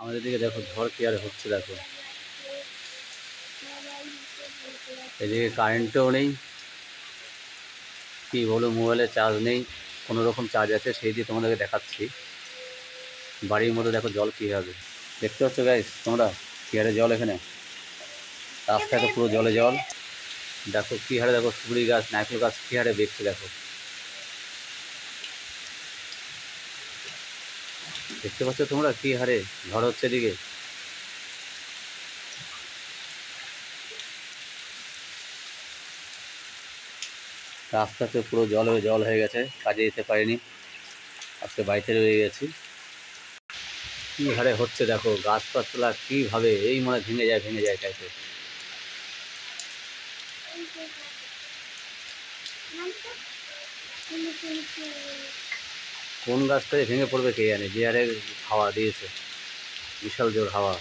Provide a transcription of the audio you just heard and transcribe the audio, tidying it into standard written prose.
আমাদের দিকে দেখো ঝড় কি আর হচ্ছে দেখো। এদিকে কারেন্টও নেই, কি বলো, মোবাইলে চার্জ নেই, কোনো রকম চার্জ আছে সেই দিয়ে তোমাদেরকে দেখাচ্ছি। বাড়ির মধ্যে দেখো জল কী হবে, দেখতে পাচ্ছ গাইস তোমরা কি হারে জল এখানে, রাস্তায় তো পুরো জলে জল। দেখো কি হারে, দেখো সুপুরি গাছ নারকেল গাছ কি হারে বেঁচছে দেখো, দেখতে পাচ্ছ তোমরা কি হারে ঝড় হচ্ছে এদিকে। রাস্তাতে পুরো জল হয়ে গেছে, কাজে যেতে পারিনি, আজকে বাড়িতে রয়ে গেছি। কি হারে হচ্ছে দেখো, গাছপালা কীভাবে এই মনে ভেঙে যায় টাইপের। কোন গাছটাই ভেঙে পড়বে কে জানে, যে হারে হাওয়া দিয়েছে, বিশাল জোর হাওয়া।